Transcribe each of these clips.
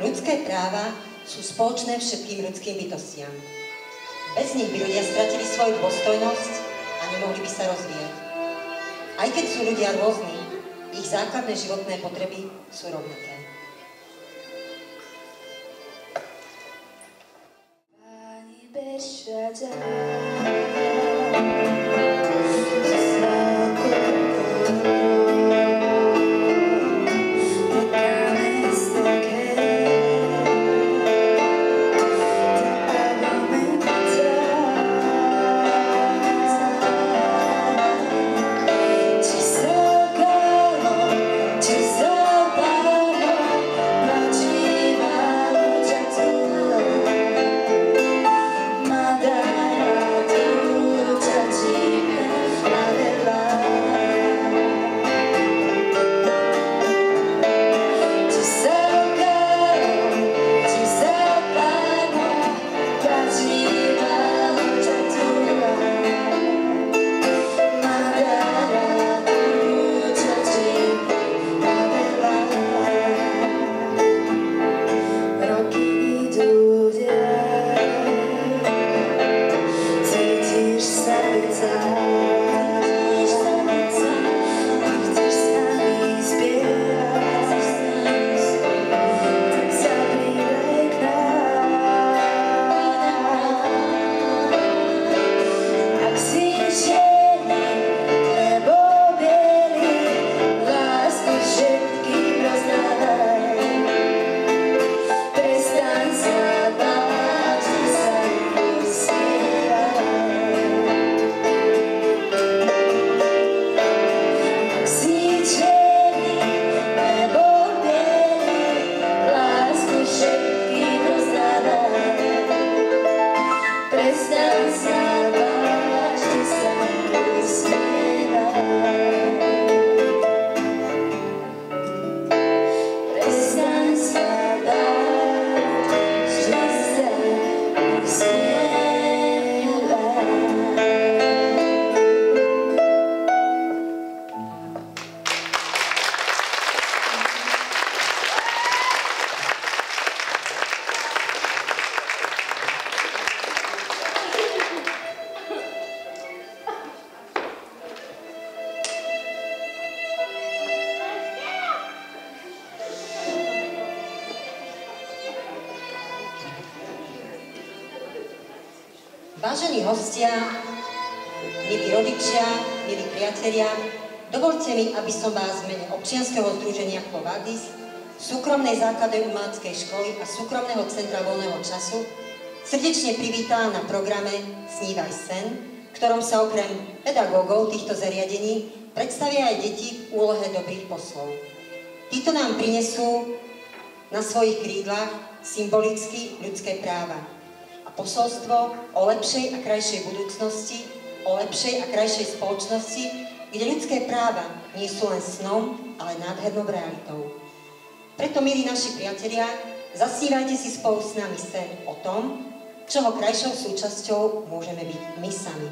Ľudské práva sú spoločné všetkým ľudským bytostiam. Bez nich by ľudia stratili svoju dôstojnosť a nemohli by sa rozvíjať. Aj keď sú ľudia rôzni, ich základné životné potreby sú rovnaké. Pani Beršaďa Vážení hostia, milí rodičia, milí priatelia, dovoľte mi, aby som vás v mene občianskeho združenia Quo Vadis, súkromnej základnej umeleckej školy a súkromného centra voľného času srdečne privítala na programe Snívaj sen, v ktorom sa okrem pedagógov týchto zariadení predstavia aj deti v úlohe dobrých poslov. Títo nám prinesú na svojich krídlach symbolicky ľudské práva a posolstvo o lepšej a krajšej budúcnosti, o lepšej a krajšej spoločnosti, kde ľudské práva nie sú len snom, ale nádhernou realitou. Preto, milí naši priatelia, zasnívajte si spolu s nami sen o tom, čoho krajšou súčasťou môžeme byť my sami.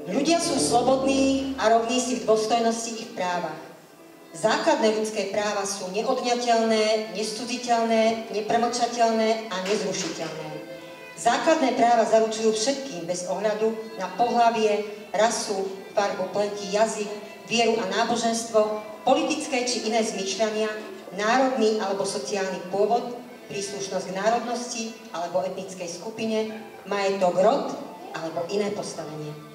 Ľudia sú slobodní a rovní si v dôstojnosti ich právach. Základné ľudské práva sú neodňateľné, nescudziteľné, nepremlčateľné a nezrušiteľné. Základné práva zaručujú všetkým bez ohľadu na pohlavie, rasu, farbu pleti, jazyk, vieru a náboženstvo, politické či iné zmýšľania, národný alebo sociálny pôvod, príslušnosť k národnosti alebo etnickej skupine, majetok, rod alebo iné postavenie.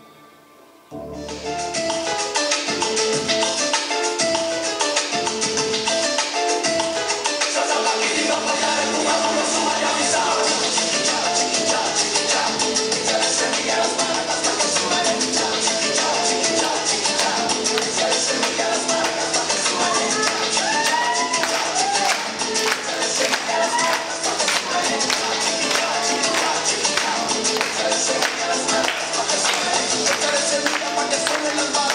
Para que suenen las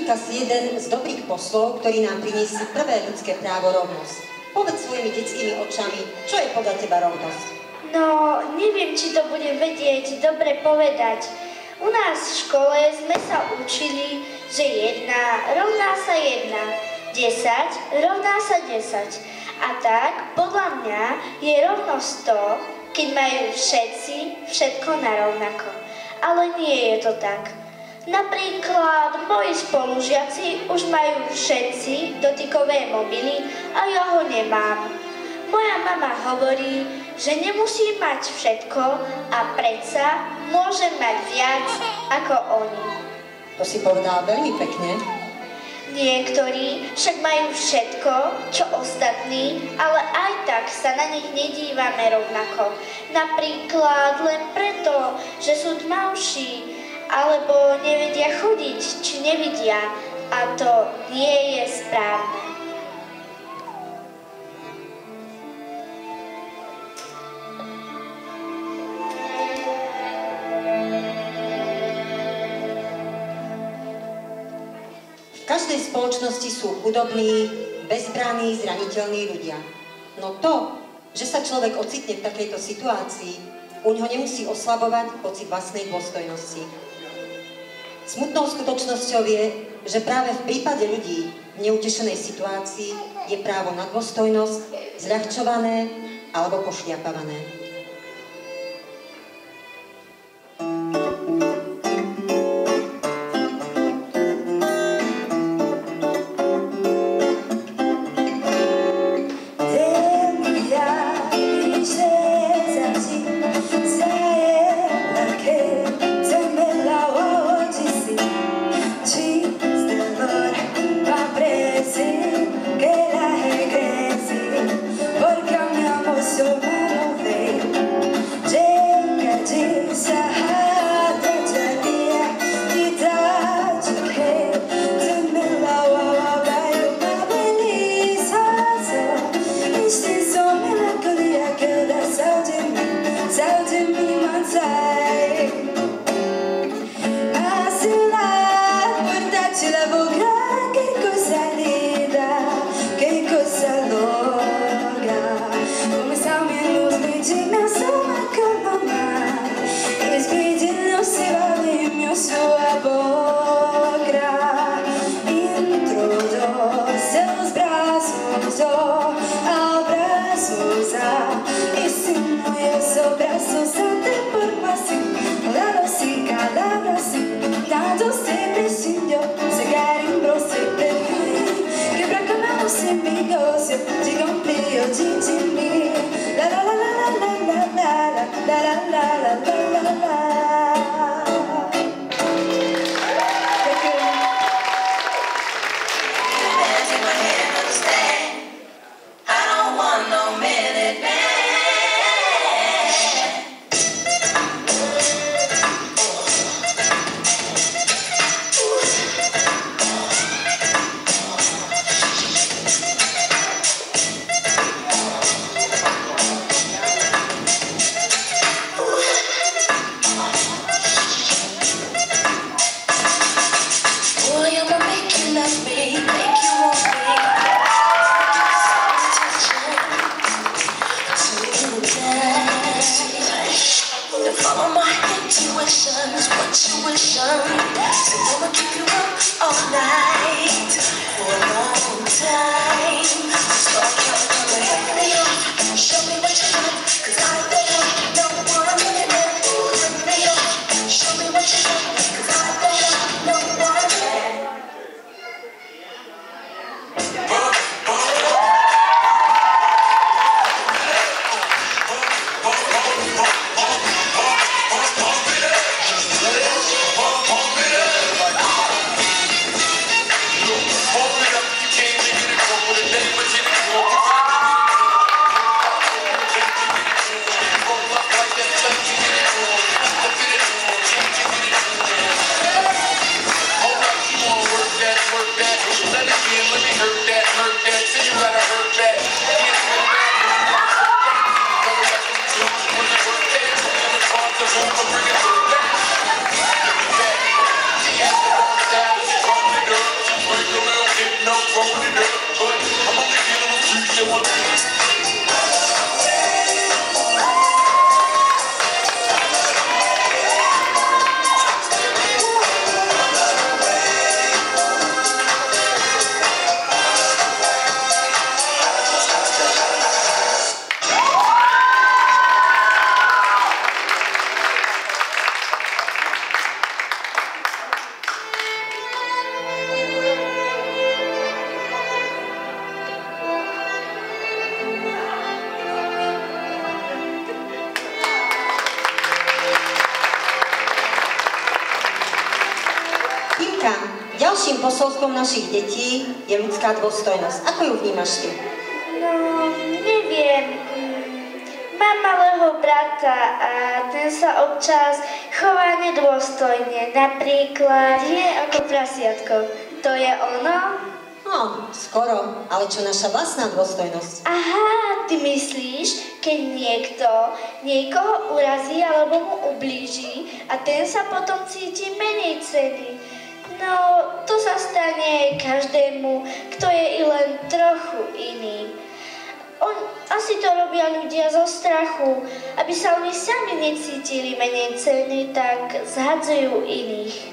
Netýka si jeden z dobrých poslov, ktorý nám priniesí prvé ľudské právo rovnosť. Povedz svojimi detskými očami, čo je podľa teba rovnosť? No, neviem, či to budem vedieť dobre povedať. U nás v škole sme sa učili, že 1 rovná sa 1, 10 rovná sa 10. A tak, podľa mňa, je rovnosť to, keď majú všetci všetko narovnako. Ale nie je to tak. Napríklad, moji spolužiaci už majú všetci dotykové mobily a ja ho nemám. Moja mama hovorí, že nemusí mať všetko a predsa môže mať viac ako oni. To si povedala veľmi pekne. Niektorí však majú všetko, čo ostatní, ale aj tak sa na nich nedívame rovnako. Napríklad len preto, že sú tmavší, alebo nevedia chodiť, či nevidia. A to nie je správne. V každej spoločnosti sú chudobní, bezbranní, zraniteľní ľudia. No to, že sa človek ocitne v takejto situácii, uňho nemusí oslabovať pocit vlastnej dôstojnosti. Smutnou skutočnosťou je, že práve v prípade ľudí v neutešenej situácii je právo na dôstojnosť zľahčované alebo pošliapavané. Majka, ďalším posolstvom našich detí je ľudská dôstojnosť. Ako ju vnímaš ty? No, neviem. Mám malého brata a ten sa občas chová nedôstojne. Napríklad je ako prasiatko. To je ono? No, skoro, ale čo naša vlastná dôstojnosť? Aha, ty myslíš, keď niekto niekoho urazí alebo mu ublíži a ten sa potom cíti menej cenný. No, to sa stane každému, kto je i len trochu iný. Asi to robia ľudia zo strachu, aby sa oni sami necítili menej cenní, tak zhadzujú iných.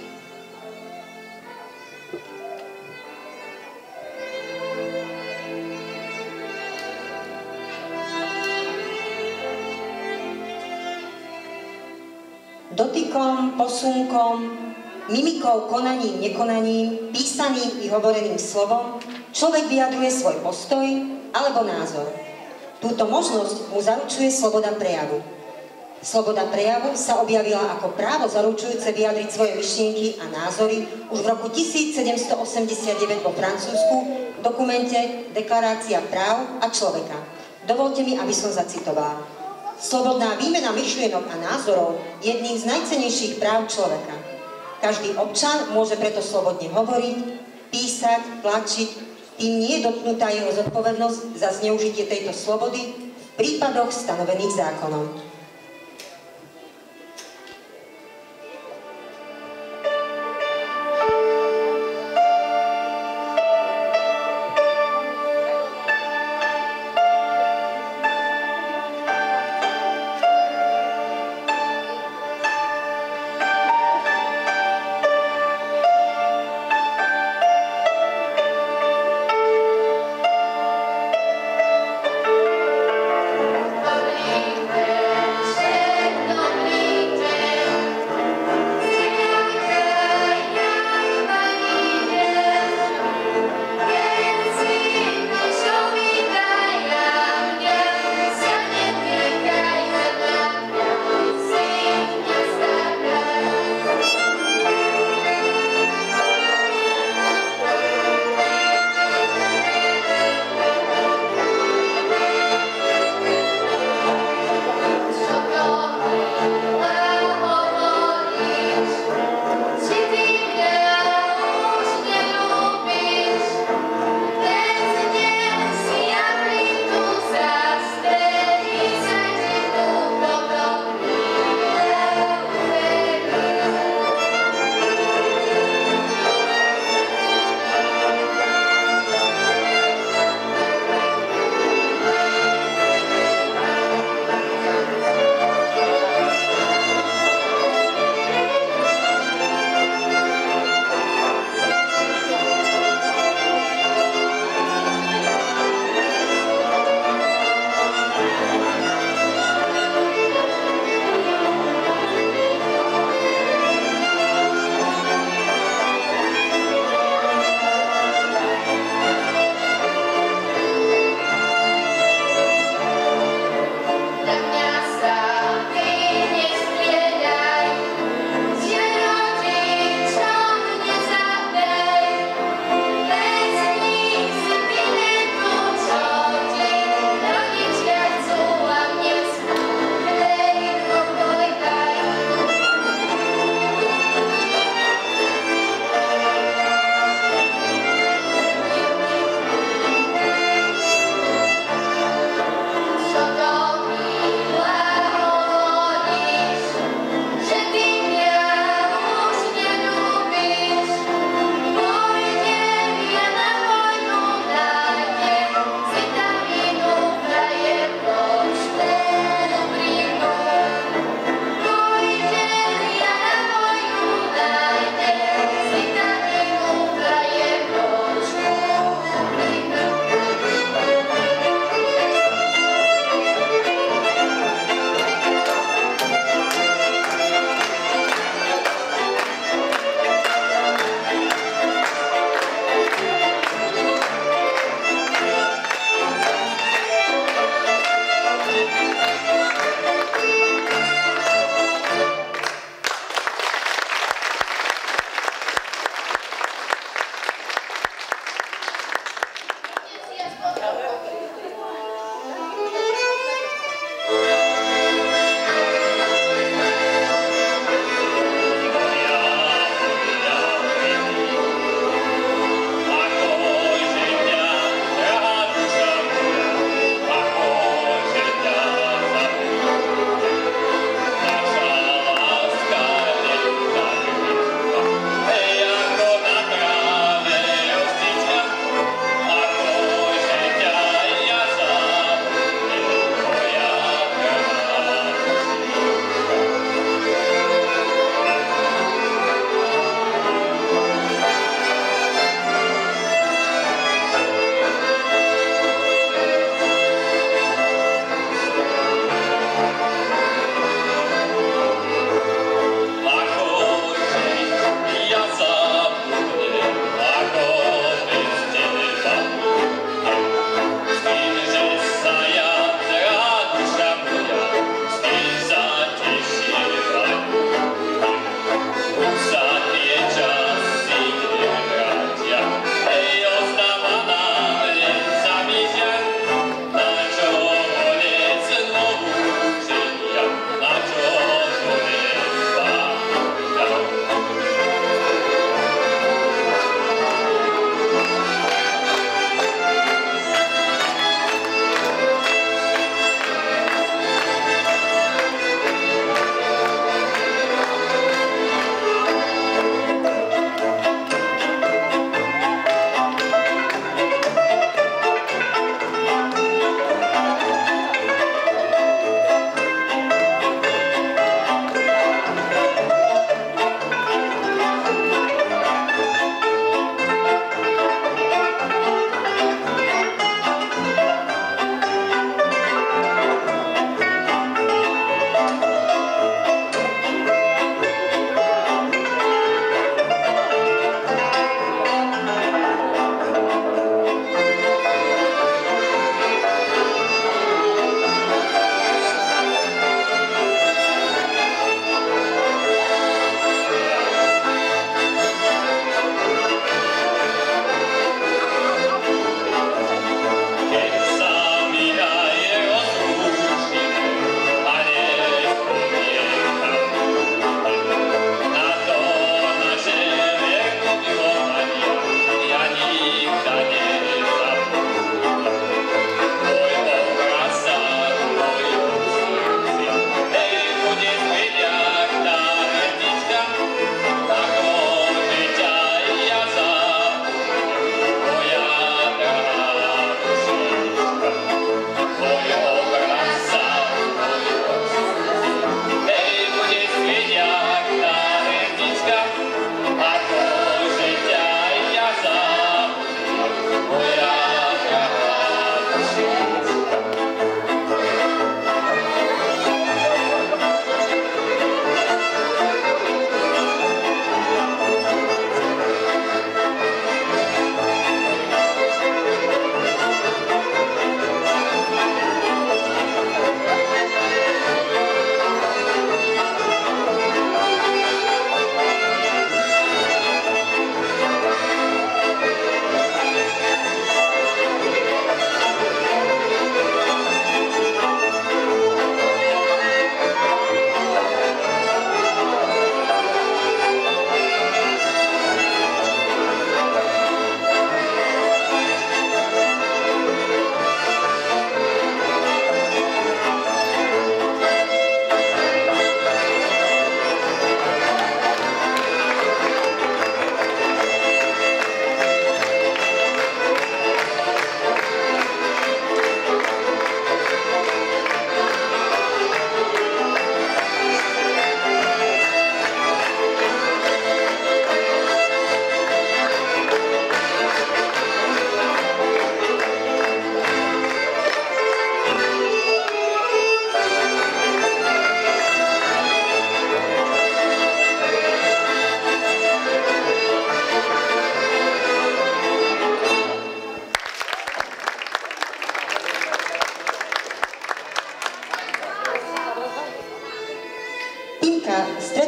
Dotykom, posunkom, mimikou, konaním, nekonaním, písaným i hovoreným slovom človek vyjadruje svoj postoj alebo názor. Túto možnosť mu zaručuje sloboda prejavu. Sloboda prejavu sa objavila ako právo zaručujúce vyjadriť svoje myšlienky a názory už v roku 1789 vo Francúzsku v dokumente Deklarácia práv a človeka. Dovolte mi, aby som zacitovala. Slobodná výmena myšlienok a názorov je jedným z najcennejších práv človeka. Každý občan môže preto slobodne hovoriť, písať, tlačiť, tým nie je dotknutá jeho zodpovednosť za zneužitie tejto slobody v prípadoch stanovených zákonom.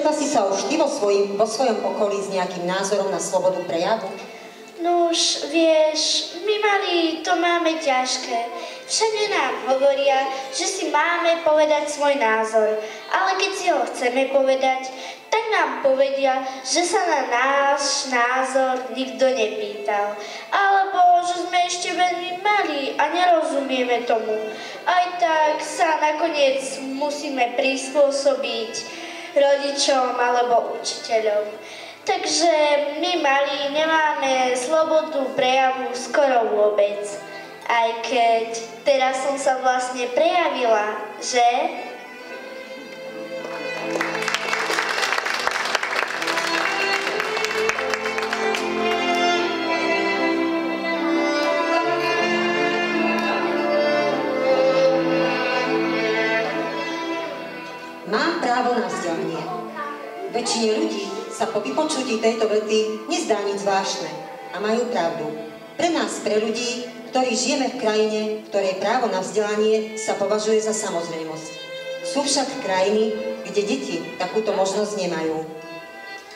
Stretla si sa už ty vo svojom okolí s nejakým názorom na slobodu prejavu? Nuž, vieš, my mali to máme ťažké. Všade nám hovoria, že si máme povedať svoj názor, ale keď si ho chceme povedať, tak nám povedia, že sa na náš názor nikto nepýtal. Alebo, že sme ešte veľmi malí a nerozumieme tomu. Aj tak sa nakoniec musíme prispôsobiť rodičom alebo učiteľom. Takže my malí nemáme slobodu prejavu skoro vôbec. Aj keď teraz som sa vlastne prejavila, že? Mám právo na vzdelanie. Väčšine ľudí sa po vypočutí tejto vety nezdá nič zvláštne a majú pravdu. Pre nás, pre ľudí, ktorí žijeme v krajine, ktorej právo na vzdelanie sa považuje za samozrejmosť. Sú však krajiny, kde deti takúto možnosť nemajú.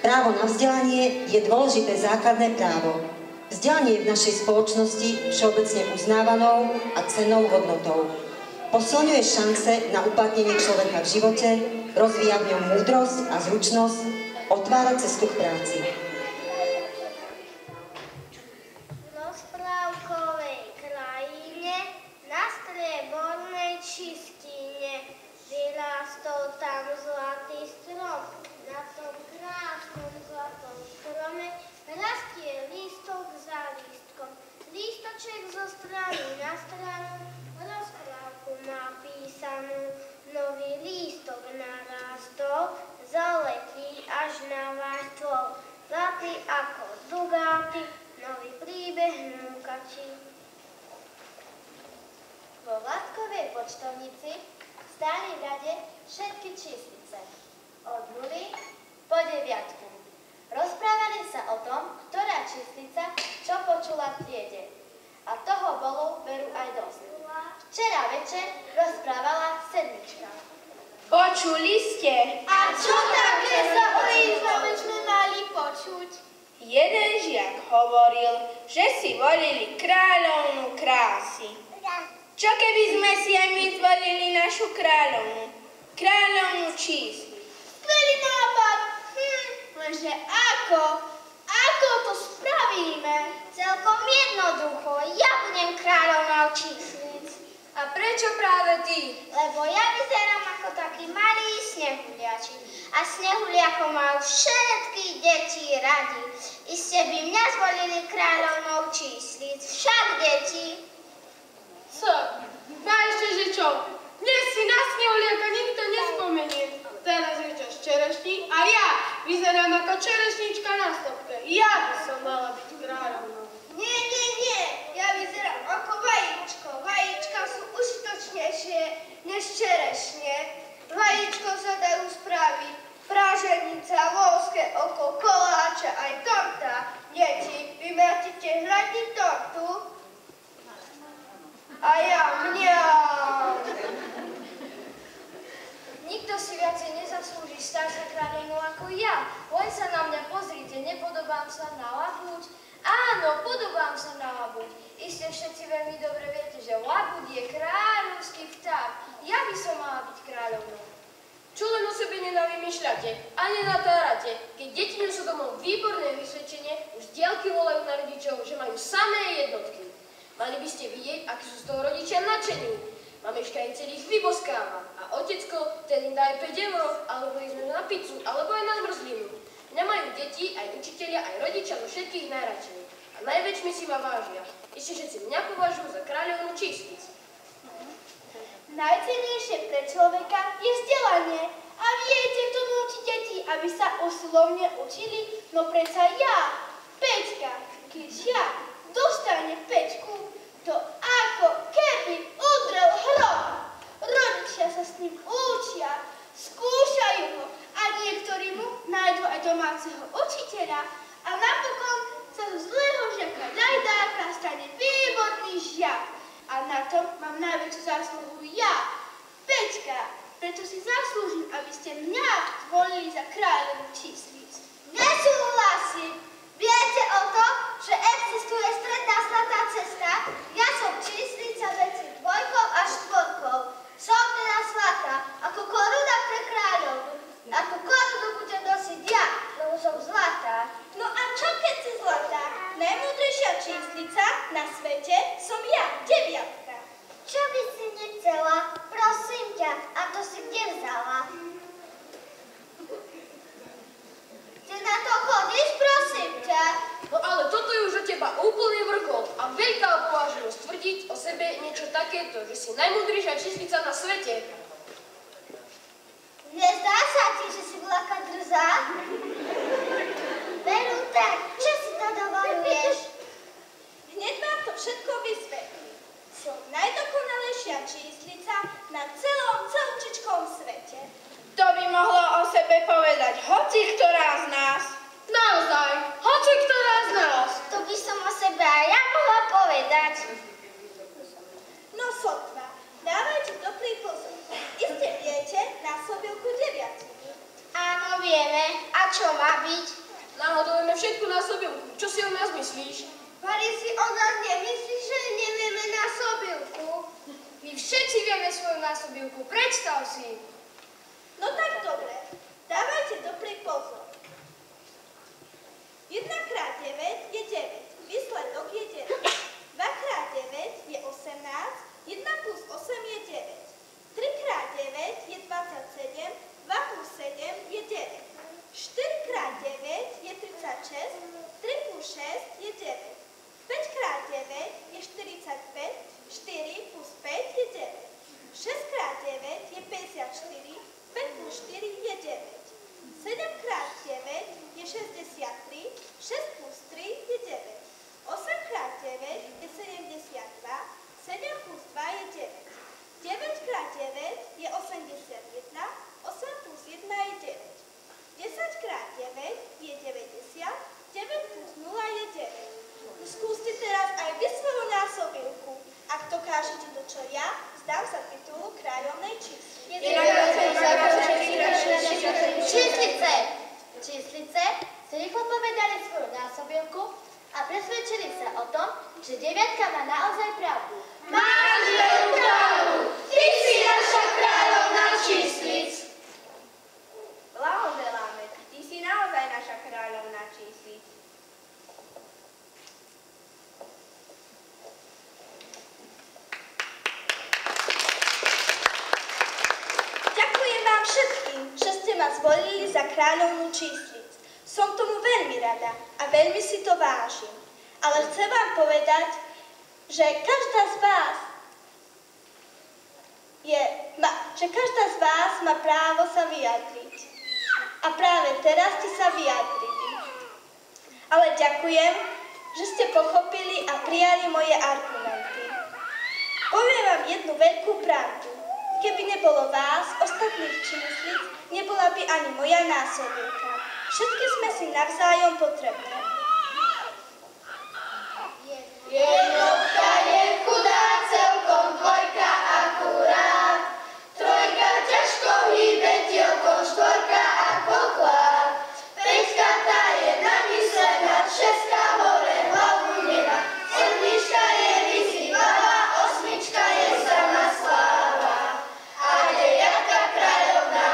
Právo na vzdelanie je dôležité základné právo. Vzdelanie je v našej spoločnosti všeobecne uznávanou a cennou hodnotou. Posilňuje šance na uplatnenie človeka v živote, rozvíja v ňom múdrosť a zručnosť, otvára cestu k práci. V rozprávkovej krajine na striebornej čistine vyrástol tam zlatý strom. Na tom krásnom zlatom strome rastie lístok za lístkom. Lístoček zo strany na stranu rozprávku má písanú. Nový lístok narastol, zaletí až na váš tvor. Zlatý ako dugáty, nový príbeh núkačí. Vo Vládkovej počtovnici stáli v rade všetky číslice. Od 0 po 9. Rozprávali sa o tom, ktorá číslica čo počula v triede. A toho bolo veru aj dosť. Včera večer rozprávala sedmička. Počuli ste? A čo také sa o Elizabe sme mali počuť? Jeden žiak hovoril, že si volili kráľovnú krásy. Čo keby sme si aj my zvolili našu kráľovnú? Kráľovnú číslu. Skvelý nápad. Lenže ako? Ako to spravíme? Celkom jednoducho. Ja budem kráľovnou číslic. A prečo práve ty? Lebo ja vyzerám ako taký malý snehuliačik. A snehuliakov majú všetky deti radi. Iste by mňa zvolili kráľovnou číslic. Však deti. Co? No a ešte, že čo? Dnes si na snehuliaka nikto nespomenie. Teraz je čas čerešní a ja vyzerám ako čerešnička na stopke. Ja by som mala byť kráľovnou. Nie. Ja vyzerám ako vajíčko. Vajíčka sú užitočnejšie než čerešne. Vajíčko sa dajú spraviť. Praženica, voľské oko, koláče, aj torta. Deti, vy máte tiež radi tortu? A ja mňam. Nikto si viacej nezaslúži stať sa kráľovnou ako ja. Len sa na mňa pozrite, nepodobám sa na labuť. Áno, podobám sa na labuť. Iste všetci veľmi dobre viete, že labuť je kráľovský vták. Ja by som mala byť kráľovnou. Čo len o sebe nenavymýšľate a nenatárate, keď deti nesú domov výborné vysvedčenie, už diaľky volajú na rodičov, že majú samé jednotky. Mali by ste vidieť, akí sú z toho rodičia nadšení. Mamička ich celých vyboskáva a otecko ten im dá 5 €, alebo ísme na pizzu, alebo aj na zmrzlinu. Mňa majú deti, aj učitelia, aj rodičia, no všetkých najradšej. A najväčšmi si ma vážia. Ešte všetci mňa považujú za kráľovnú číslic. Najcennejšie pre človeka je vzdelanie. A viete, kto núti deti, aby sa usilovne učili? No predsa ja, Peťka. Keď ja dostane Peťku, to ako keby udrel hrom. Rodičia sa s ním učia, skúšajú ho a niektorí mu nájdu aj domáceho učiteľa a napokon sa zo zlého žiaka ľajdáka stane výborný žiak. A na tom mám najväčšiu zásluhu ja, Peťka. preto si zaslúžim, aby ste mňa zvolili za kráľovnú Číslic. Nesúhlasím. Viete o tom, že existuje stredná zlatá cesta? Ja som Číslica medzi 2 a 4. Som teda zlatá, ako koruna pre kráľovnu. Ako korunu budem nosiť ja, lebo som zlatá. No a čo keď si zlatá? Najmúdrejšia Číslica na svete som ja, 9. Čo by si nechcela? Prosím ťa, a to si kde vzala? Ty na to chodíš, prosím ťa? No ale toto je už od teba úplný vrchol a veľká opovážnosť tvrdiť o sebe niečo takéto, že si najmúdrejšia Číslica na svete. Nezdá sa ti, že si vlaka drzá? Veru tak, čo si to dovoluješ? Hneď vám to všetko vysvetlím. Som najdokonalejšia Číslica na celúčičkom svete. To by mohlo o sebe povedať hoci ktorá z nás. Naozaj, hoci ktorá z nás. To by som o sebe aj ja mohla povedať. No sotva, dávajte dobrý pozor. Iste viete násobilku 9. Áno, vieme. A čo má byť? Náhodou vieme všetku násobilku. Čo si o nás myslíš? Vary si o nás nemyslíš, že nevieme násobilku? My všetci vieme svoju násobilku, predstav si. No tak dobre, dávajte dobrý pozor. 1 krát 9 je 9, výsledok je 9. 2 krát 9 je 18, 1 plus 8 je 9. 3 krát 9 je 27, 2 plus 7 je 9. 4 krát 9 je 36, 3 plus 6 je 9. 5 krát 9 je 45, 4 plus 5 je 9. 6 krát 9 je 54, 5 plus 4 je 9. 7 krát 9 je 63, 6 plus 3 je 9. 8 krát 9 je 72, 7 plus 2 je 9. 9 krát 9 je 81, 8 plus 1 je 9. 10 krát 9 je 90, 9 plus 0 je 9. Skúste teraz aj vy svoju násobilku. Ak dokážete to, čo ja, zdám sa titulu kráľovnej Číslice. Číslice si rýchlo povedali svoju násobilku a presvedčili sa o tom, že 9 má naozaj pravdu. Máš pravdu, ty si naša kráľovná Číslic. Blahoželáme, ty si naozaj naša kráľovná Číslic. Ďakujem vám všetkým, že ste ma zvolili za kráľovnú Číslic. Som tomu veľmi rada a veľmi si to vážim. Ale chcem vám povedať, že každá z vás má právo sa vyjadriť. A práve teraz ste sa vyjadrili. Ale ďakujem, že ste pochopili a prijali moje argumenty. Poviem vám jednu veľkú pravdu. Keby nebolo vás, ostatných Číslic, nebola by ani moja násobilka. Všetky sme si navzájom potrebné. Jednotka je chudá, celkom dvojka akurát. Trojka ťažko hýbe tielkom, štvorka ako chlad. Peťka tá je namyslená, šestka hore hlavu nemá. Sedmička je vyzývavá, osmička je sama sláva. A deviatka kráľovná.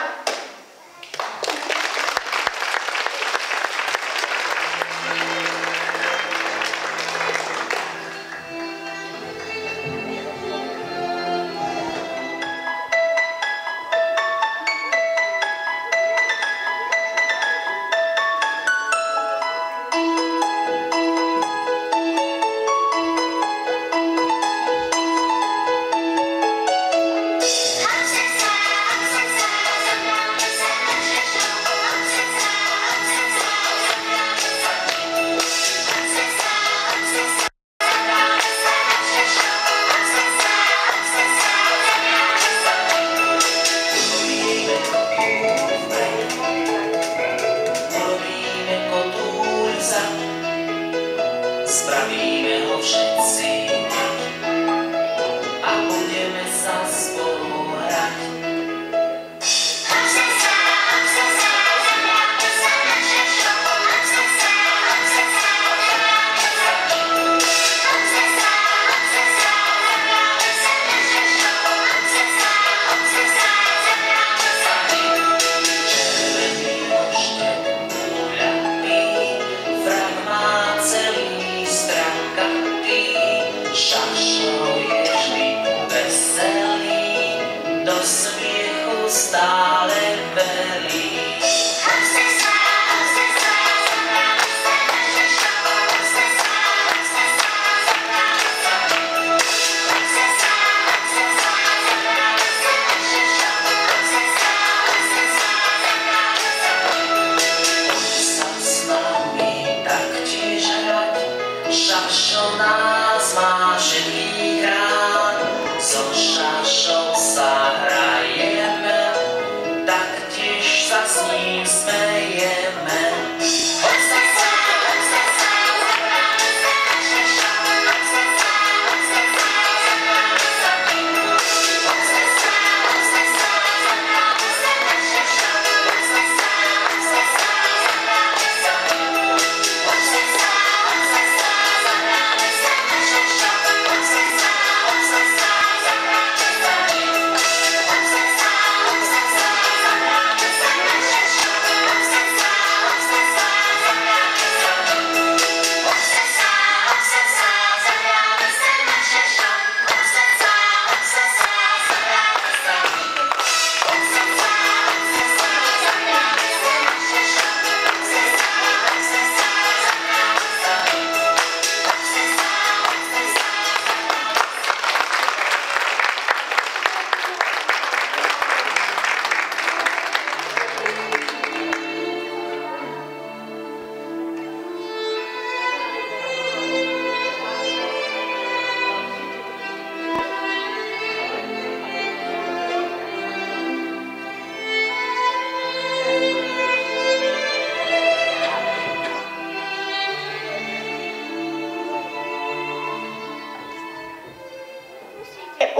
Spravíme ho všetci a budeme sa spolu hrať.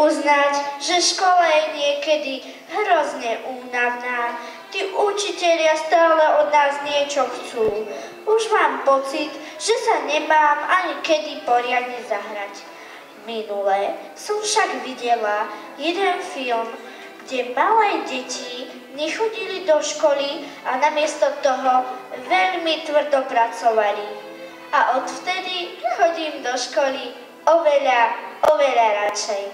uznať, že škola je niekedy hrozne únavná. Tí učitelia stále od nás niečo chcú. Už mám pocit, že sa nemám ani kedy poriadne zahrať. Minule som však videla jeden film, kde malé deti nechodili do školy a namiesto toho veľmi tvrdo pracovali. A odvtedy chodím do školy oveľa radšej.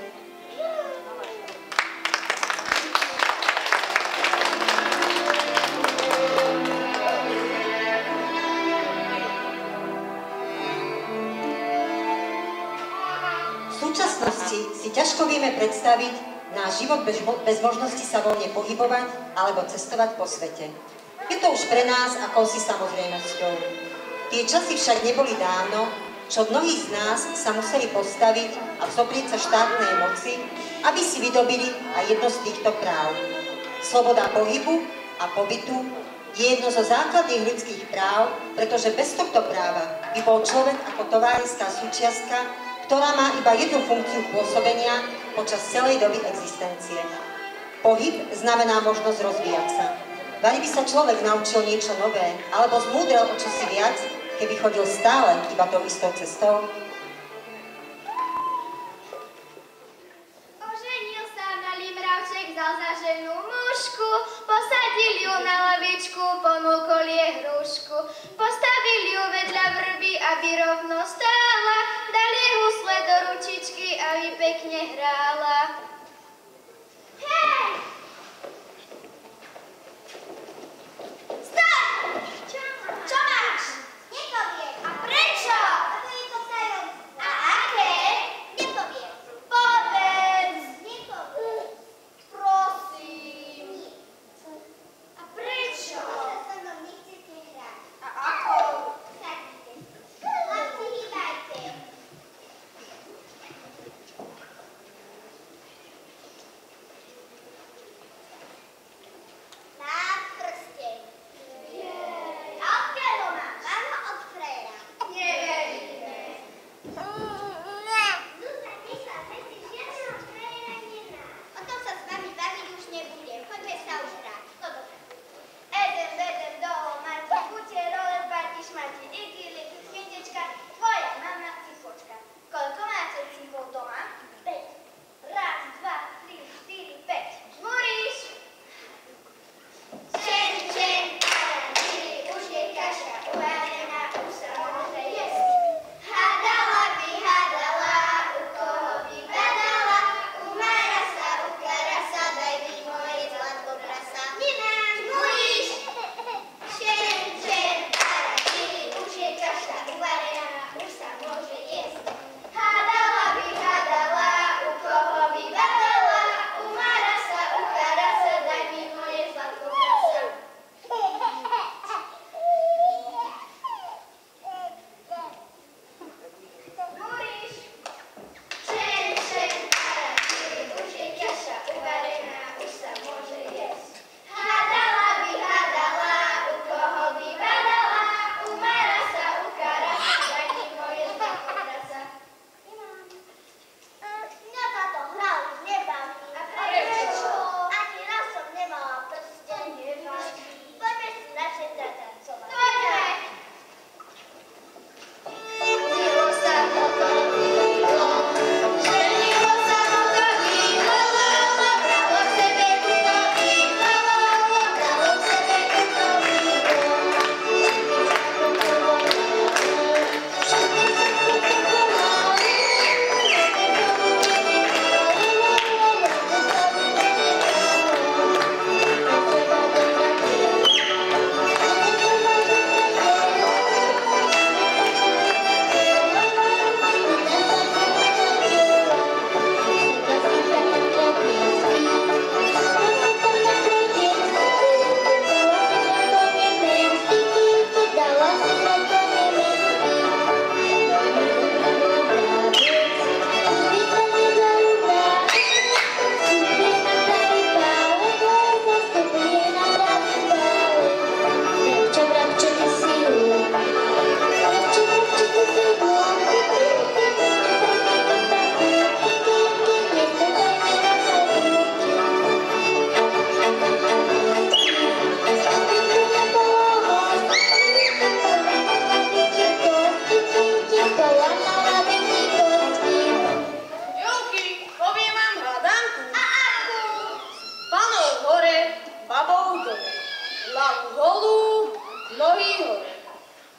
V súčasnosti si ťažko vieme predstaviť náš život bez možnosti sa voľne pohybovať alebo cestovať po svete. Je to už pre nás akousi samozrejmosťou. Tie časy však neboli dávno, čo mnohí z nás sa museli postaviť a vzoprieť sa štátnej moci, aby si vydobili aj jedno z týchto práv. Sloboda pohybu a pobytu je jedno zo základných ľudských práv, pretože bez tohto práva by bol človek ako továrenská súčiastka, ktorá má iba jednu funkciu pôsobenia počas celej doby existencie. Pohyb znamená možnosť rozvíjať sa. Vali by sa človek naučil niečo nové, alebo zmúdrel o čosi viac, keby chodil stále iba tou istou cestou? Oženil sa malý mravček, vzal za ženu mužku, posadil ju na lavičku, ponúkol jej hrušku. Postavil ju vedľa vrby, aby rovno stála, dal jej husle do ručičky, aby pekne hrála. Hej! Stop! Čo máš? Nepoviem. A prečo? Lebo je to tajomstvo. A aké? Nepoviem. Povedz. Nepoviem. Prosím. A prečo? Sa mnou nechcete hrať. A ako? Sadnite. Chlapci, hýbajte.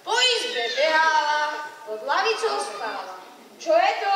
Po izbe beháva, pod lavicou spáva. Čo je to?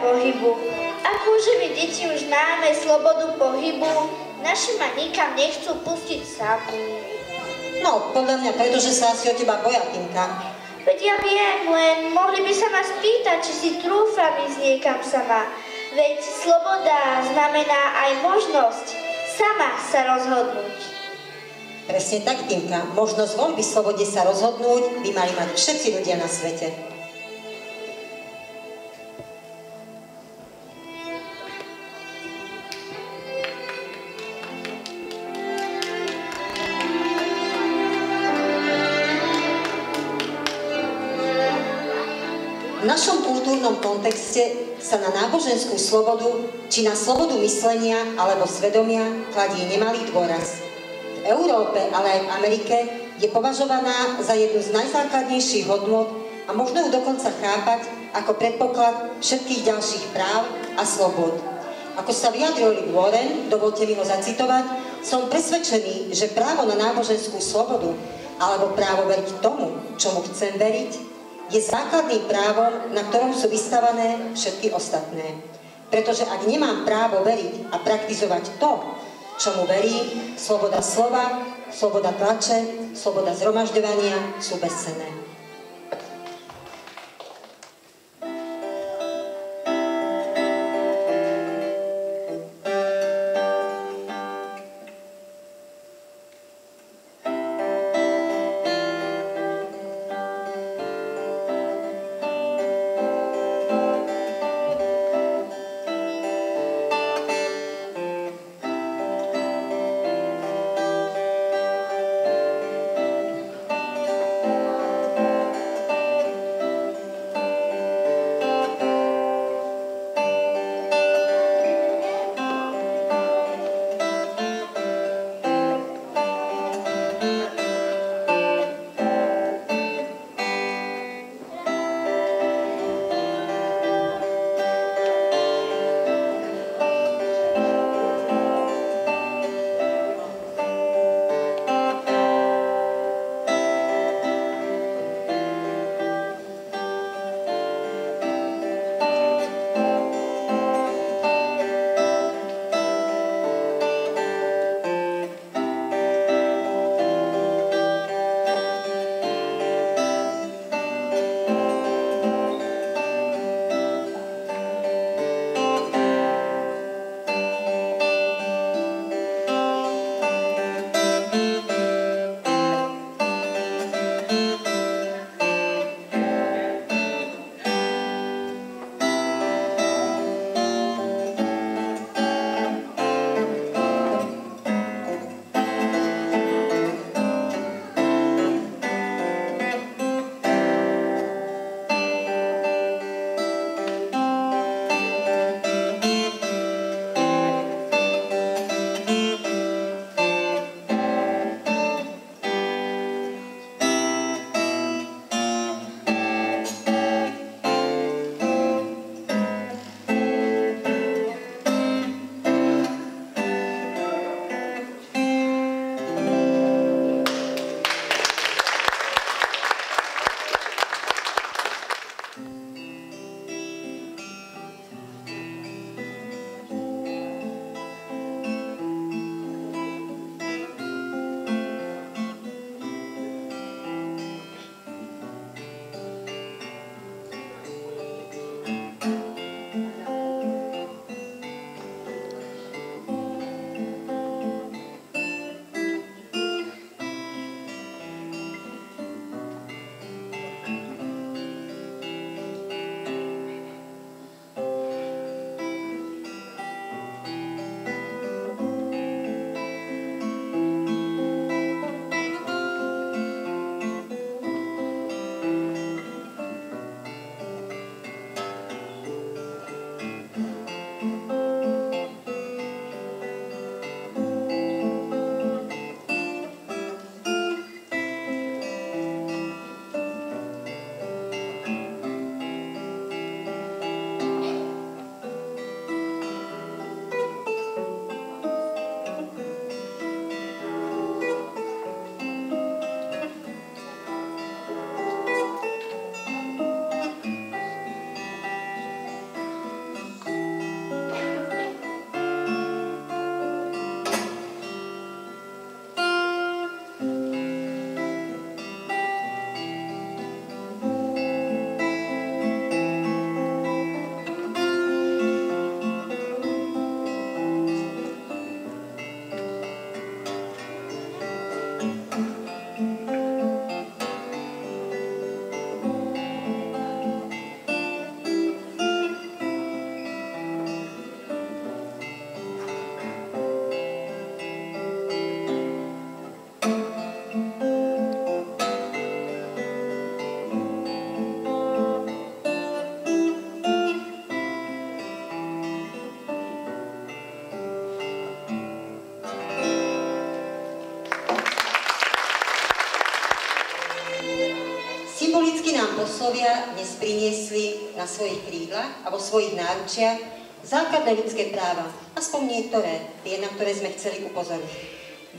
pohybu. Ak môžeme deti už máme slobodu pohybu, naši ma nikam nechcú pustiť samú. No, podľa mňa, pretože sa asi o teba boja, Tinka. Veď ja viem, len mohli by sa ma spýtať, či si trúfam ísť niekam sama. Veď sloboda znamená aj možnosť sama sa rozhodnúť. Presne tak, Tinka. Možnosť voľby slobode sa rozhodnúť by mali mať všetci ľudia na svete. V našom kultúrnom kontexte sa na náboženskú slobodu, či na slobodu myslenia alebo svedomia kladie nemalý dôraz. V Európe, ale aj v Amerike je považovaná za jednu z najzákladnejších hodnôt a možno ju dokonca chápať ako predpoklad všetkých ďalších práv a slobod. Ako sa vyjadril Rick Warren, dovolte mi ho zacitovať, som presvedčený, že právo na náboženskú slobodu alebo právo veriť tomu, čomu chcem veriť, je základným právom, na ktorom sú vystavané všetky ostatné. Pretože ak nemám právo veriť a praktizovať to, čomu verím, sloboda slova, sloboda tlače, sloboda zhromažďovania sú bezcenné. otcovia dnes priniesli na svojich krídlach a vo svojich náručiach základné ľudské práva, aspoň niektoré, tie, na ktoré sme chceli upozorniť.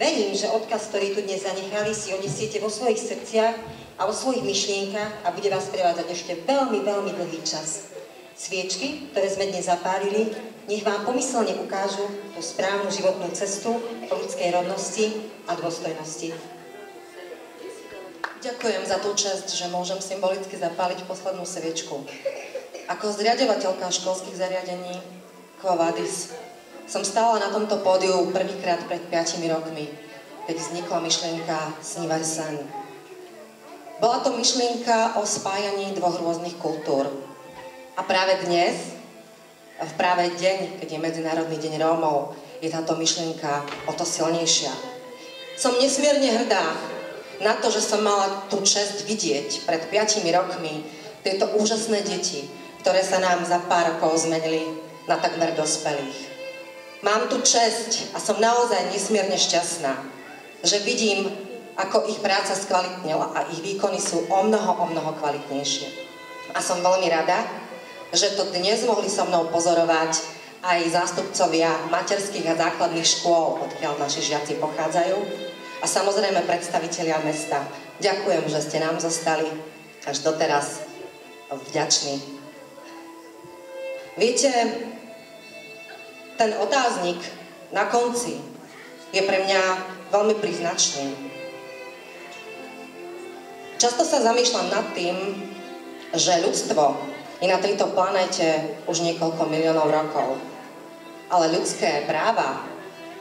Verím, že odkaz, ktorý tu dnes zanechali, si odnesiete vo svojich srdciach a vo svojich myšlienkach a bude vás prevádzať ešte veľmi, veľmi dlhý čas. Sviečky, ktoré sme dnes zapálili, nech vám pomyselne ukážu tú správnu životnú cestu o ľudskej rovnosti a dôstojnosti. Ďakujem za tú česť, že môžem symbolicky zapáliť poslednú sviečku. Ako zriaďovateľka školských zariadení Quo Vadis som stála na tomto pódiu prvýkrát pred 5 rokmi, keď vznikla myšlienka Snívaj sen. Bola to myšlienka o spájaní dvoch rôznych kultúr. A práve dnes, v práve deň, keď je Medzinárodný deň Rómov, je táto myšlienka o to silnejšia. Som nesmierne hrdá na to, že som mala tú česť vidieť pred 5 rokmi tieto úžasné deti, ktoré sa nám za pár rokov zmenili na takmer dospelých. Mám tu česť a som naozaj nesmierne šťastná, že vidím, ako ich práca skvalitnila a ich výkony sú o mnoho kvalitnejšie. A som veľmi rada, že to dnes mohli so mnou pozorovať aj zástupcovia materských a základných škôl, odkiaľ naši žiaci pochádzajú, a samozrejme predstavitelia mesta. Ďakujem, že ste nám zostali až doteraz vďační. Viete, ten otáznik na konci je pre mňa veľmi príznačný. Často sa zamýšľam nad tým, že ľudstvo je na tejto planéte už niekoľko miliónov rokov. Ale ľudské práva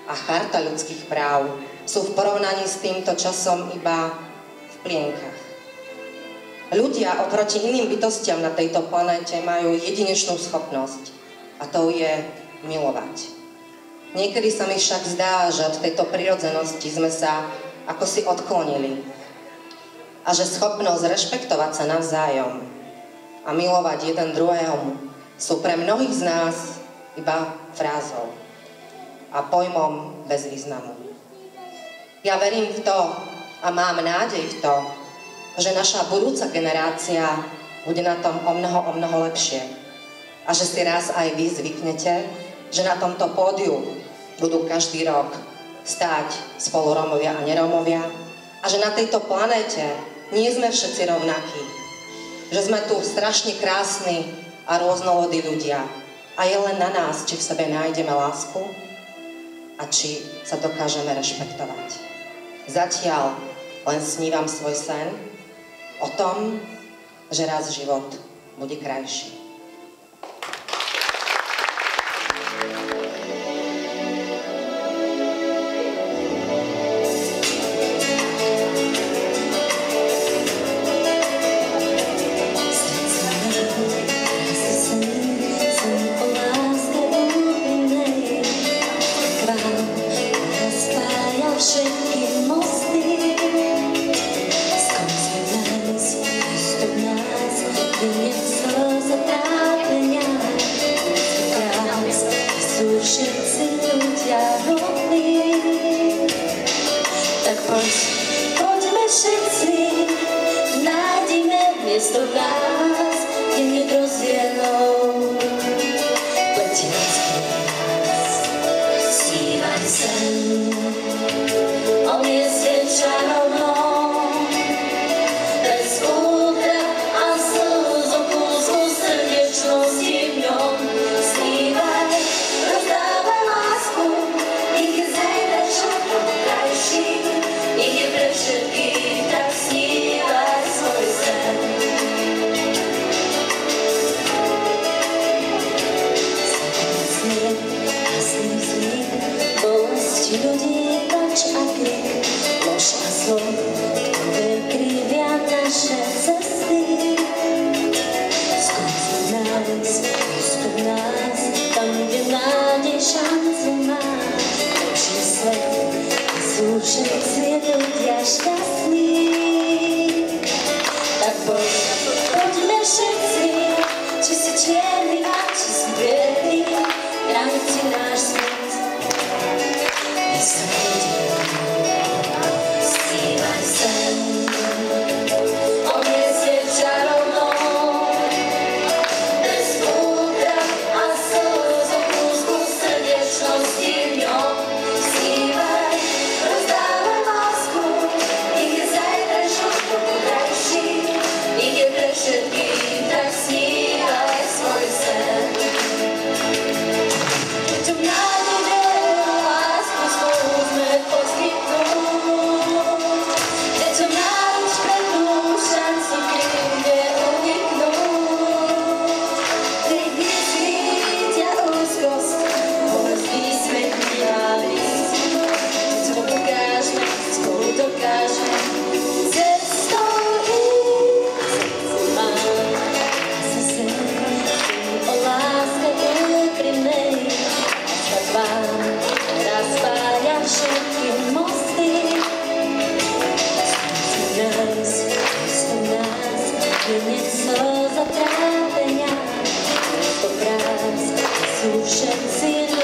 a charta ľudských práv sú v porovnaní s týmto časom iba v plienkach. Ľudia oproti iným bytostiam na tejto planéte majú jedinečnú schopnosť a to je milovať. Niekedy sa mi však zdá, že od tejto prirodzenosti sme sa ako si odklonili a že schopnosť rešpektovať sa navzájom a milovať jeden druhého sú pre mnohých z nás iba frázou a pojmom bez významu. Ja verím v to a mám nádej v to, že naša budúca generácia bude na tom o mnoho lepšie a že si raz aj vy zvyknete, že na tomto pódiu budú každý rok stáť spolu Rómovia a nerómovia a že na tejto planéte nie sme všetci rovnakí, že sme tu strašne krásni a rôznorodí ľudia a je len na nás, či v sebe nájdeme lásku a či sa dokážeme rešpektovať. Zatiaľ len snívam svoj sen o tom, že raz život bude krajší. Snívaj sen, on je čarovnou. sú všetci